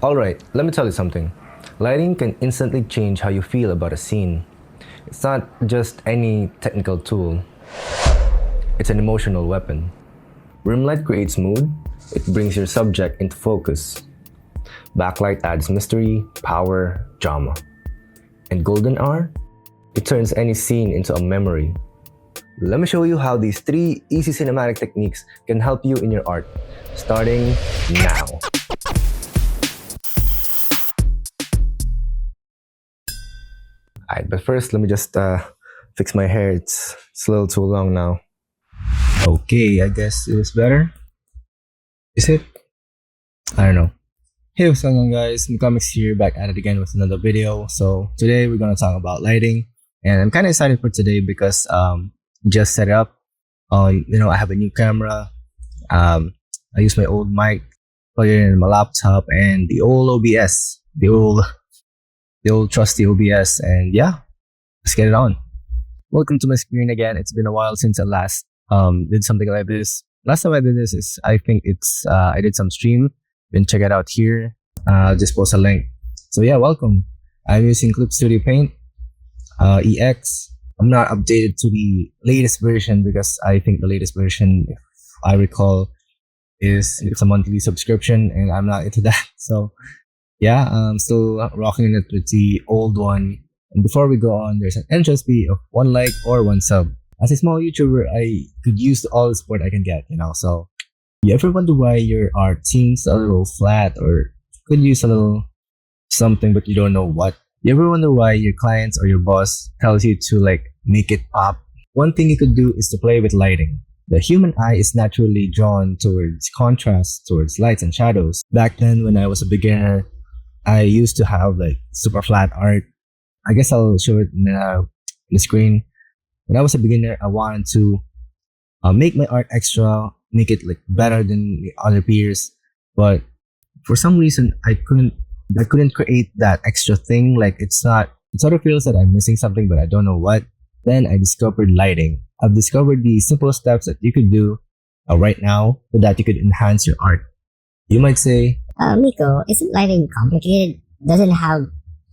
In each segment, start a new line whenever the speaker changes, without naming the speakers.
Alright, let me tell you something. Lighting can instantly change how you feel about a scene. It's not just any technical tool, it's an emotional weapon. Rim light creates mood, it brings your subject into focus. Backlight adds mystery, power, drama. And golden hour? It turns any scene into a memory. Let me show you how these 3 easy cinematic techniques can help you in your art, starting now. Alright, but first let me just fix my hair. It's a little too long now. Okay, I guess it was better. Is it? I don't know. Hey, what's going on guys? Mikomiks here, back at it again with another video. So today we're gonna talk about lighting, and I'm kind of excited for today because just set it up. I have a new camera. I use my old mic, plug it in my laptop, and the old OBS, the old trusty OBS, and yeah, let's get it on. Welcome to my screen again. It's been a while since I last did something like this. Last time I did this is, I think it's I did some stream. You can check it out here. I'll just post a link. So yeah, welcome. I'm using Clip Studio Paint EX. I'm not updated to the latest version because I think the latest version, if I recall, it's a monthly subscription, and I'm not into that. So yeah, I'm still rocking it with the old one. And before we go on, there's an entrance fee of 1 like or 1 sub. As a small YouTuber, I could use all the support I can get, So you ever wonder why your art seems a little flat or could use a little something but you don't know what? You ever wonder why your clients or your boss tells you to make it pop? One thing you could do is to play with lighting. The human eye is naturally drawn towards contrast, towards lights and shadows. Back then when I was a beginner, I used to have super flat art. I guess I'll show it in the screen. When I was a beginner, I wanted to make my art extra, make it better than the other peers, but for some reason I couldn't create that extra thing. It sort of feels that I'm missing something, but I don't know what. Then I discovered lighting. I've discovered the simple steps that you could do right now so that you could enhance your art. You might say,
Miko, isn't lighting complicated? Doesn't it have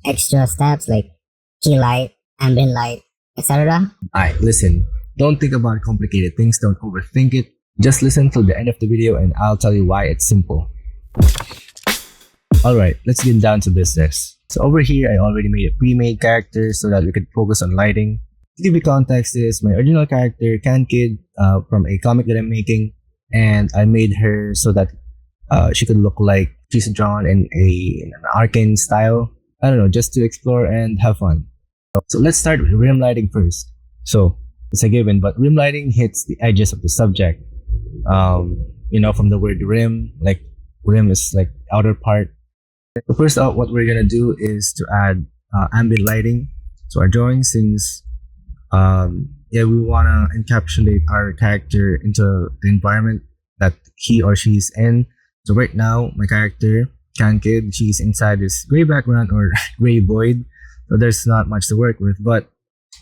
extra steps like key light, ambient light, etc.?
Alright, listen. Don't think about complicated things. Don't overthink it. Just listen till the end of the video and I'll tell you why it's simple. Alright, let's get down to business. So over here, I already made a pre-made character so that we could focus on lighting. To give you context, is my original character, Can Kid, from a comic that I'm making. And I made her so that she could look like she's drawn in an arcane style. I don't know, just to explore and have fun. So let's start with rim lighting first. So it's a given, but rim lighting hits the edges of the subject. From the word rim, rim is outer part. So first out, what we're gonna do is to add ambient lighting to our drawing, since we wanna encapsulate our character into the environment that he or she is in. So right now, my character, Can Kid, she's inside this gray background or gray void. So there's not much to work with, but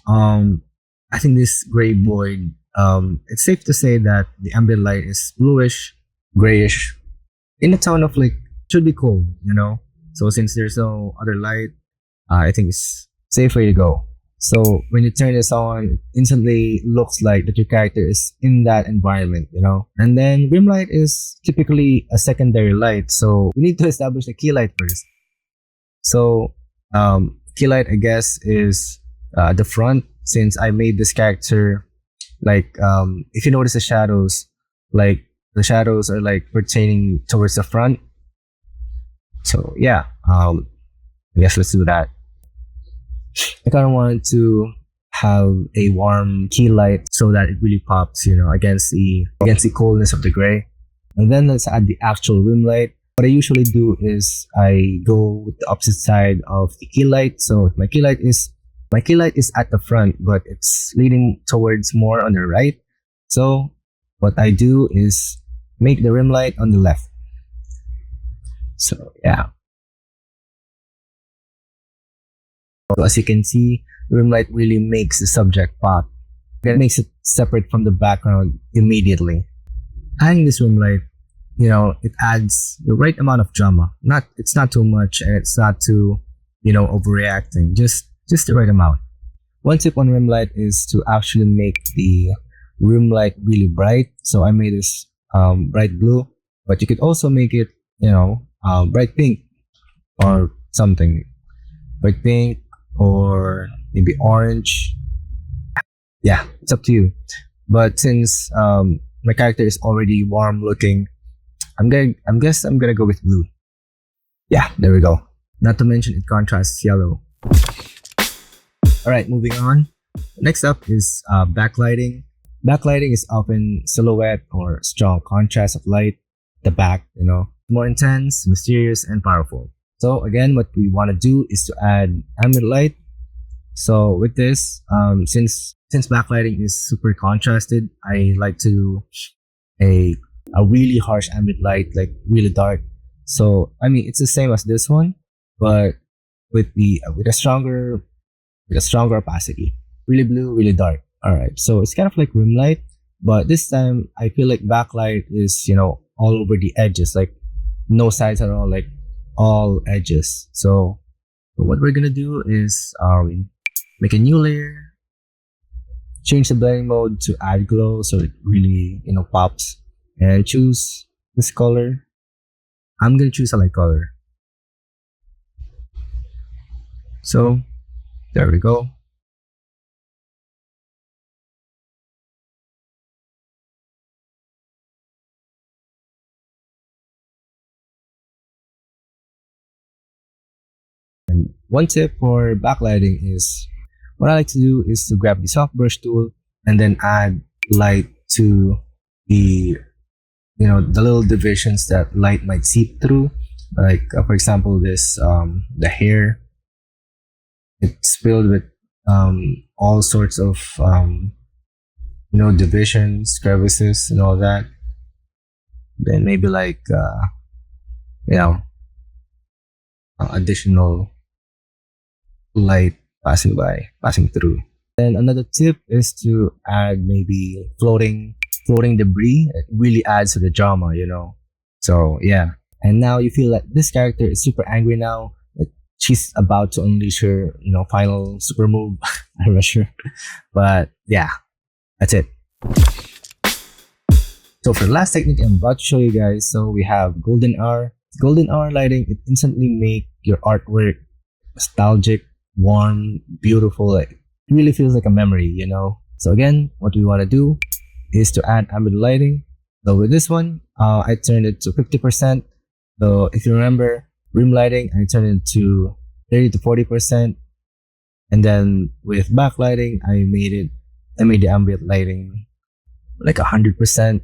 I think this gray void, it's safe to say that the ambient light is bluish, grayish, in the tone of should be cold, So since there's no other light, I think it's safe way to go. So when you turn this on, it instantly looks like that your character is in that environment, And then rim light is typically a secondary light, so we need to establish a key light first. So key light, I guess, is the front, since I made this character if you notice the shadows, the shadows are pertaining towards the front. So yeah, I guess let's do that. I kind of wanted to have a warm key light so that it really pops, against the coldness of the gray. And then let's add the actual rim light. What I usually do is I go with the opposite side of the key light. So my key light is at the front, but it's leaning towards more on the right. So what I do is make the rim light on the left. So yeah. So as you can see, the rim light really makes the subject pop. It makes it separate from the background immediately. Adding this rim light it adds the right amount of drama. It's not too much and it's not too, overreacting. Just the right amount. One tip on rim light is to actually make the rim light really bright. So I made this bright blue, but you could also make it, bright pink or something. Bright pink or maybe orange. Yeah, it's up to you. But since my character is already warm looking, I'm gonna go with blue. Yeah, there we go. Not to mention it contrasts yellow. All right, moving on. Next up is backlighting. Backlighting is often silhouette or strong contrast of light. The back, more intense, mysterious, and powerful. So again, what we want to do is to add ambient light. So with this, since backlighting is super contrasted, I like to a really harsh ambient light, like really dark. So I mean, it's the same as this one, but with a stronger opacity. Really blue, really dark. All right, so it's kind of like rim light, but this time I feel like backlight is all over the edges, like no sides at all, like all edges. So what we're gonna do is make a new layer, change the blending mode to add glow so it really pops, and choose this color. I'm gonna choose a light color. So there we go. And one tip for backlighting is what I like to do is to grab the soft brush tool and then add light to the the little divisions that light might seep through. Like for example, this the hair. It's filled with all sorts of divisions, crevices, and all that. Then maybe like you know additional light passing through. Then another tip is to add maybe floating debris. It really adds to the drama. So yeah. And now you feel that this character is super angry now. That she's about to unleash her, final super move. I'm not sure. But yeah, that's it. So for the last technique I'm about to show you guys, so we have golden hour. Golden hour lighting, it instantly make your artwork nostalgic, warm, beautiful. Like, it really feels like a memory. So again, what we want to do is to add ambient lighting. So with this one, I turned it to 50%. So if you remember, rim lighting, I turned it to 30 to 40%. And then with backlighting, I made the ambient lighting like 100%.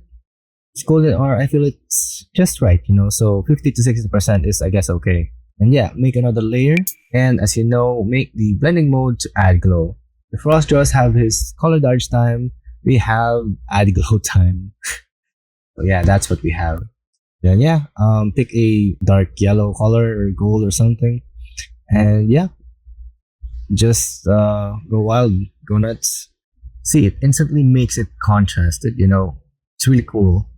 It's golden hour, I feel it's just right, so 50 to 60% is, I guess, okay. And yeah, make another layer. And as you know, make the blending mode to add glow. The Frost Jaws have his color dodge time. We have add glow time. So yeah, that's what we have. Then yeah, pick a dark yellow color or gold or something. And yeah, just go wild, go nuts. See, it instantly makes it contrasted, It's really cool.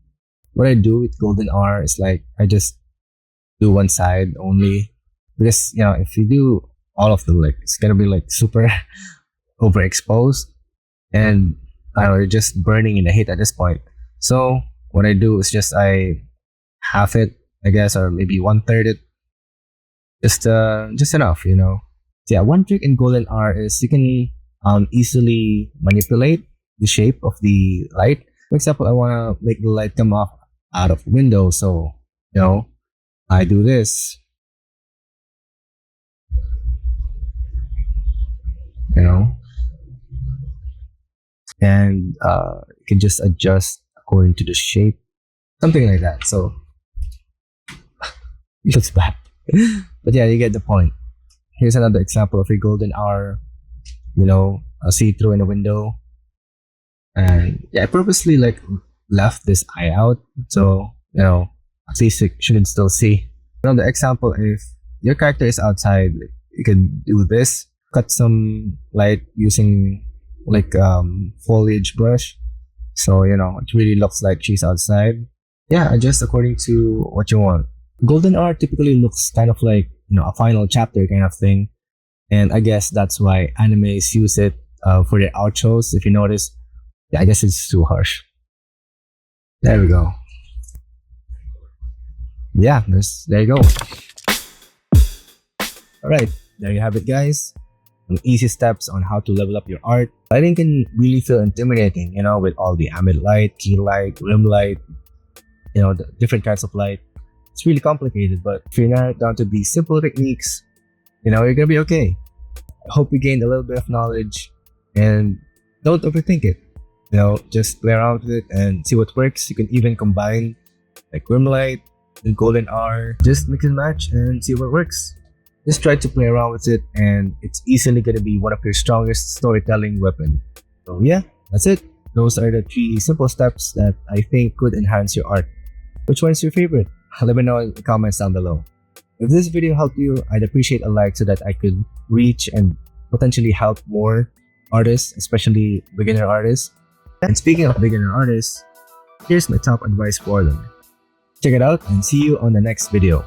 What I do with golden hour is like I just do one side only, because if you do all of them, like it's gonna be like super overexposed, and I don't know, you're just burning in the heat at this point. So what I do is just I half it, I guess, or maybe 1/3 it, just enough, So yeah, one trick in golden hour is you can easily manipulate the shape of the light. For example, I want to make the light come off out of the window, so I do this, and you can just adjust according to the shape, something like that. So it looks bad, but yeah, you get the point. Here's another example of a golden hour, a see-through in a window. And yeah, I purposely like left this eye out, so at least you can still see. The example, if your character is outside, you can do this, cut some light using like foliage brush, so it really looks like she's outside. Yeah, adjust according to what you want. Golden hour typically looks kind of like, a final chapter kind of thing. And I guess that's why animes use it for their outros. If you notice, yeah, I guess it's too harsh. There we go. Yeah, there you go. All right, there you have it, guys. Some easy steps on how to level up your art. Lighting can really feel intimidating, with all the ambient light, key light, rim light, the different kinds of light. It's really complicated, but if you narrow it down to these simple techniques, you're gonna be okay. I hope you gained a little bit of knowledge, and don't overthink it. Just play around with it and see what works. You can even combine like rim light and golden hour. Just mix and match and see what works. Just try to play around with it, and it's easily gonna be one of your strongest storytelling weapon. So yeah, that's it. Those are the 3 simple steps that I think could enhance your art. Which one's your favorite? Let me know in the comments down below. If this video helped you, I'd appreciate a like so that I could reach and potentially help more artists, especially beginner artists. And speaking of beginner artists, here's my top advice for them. Check it out and see you on the next video.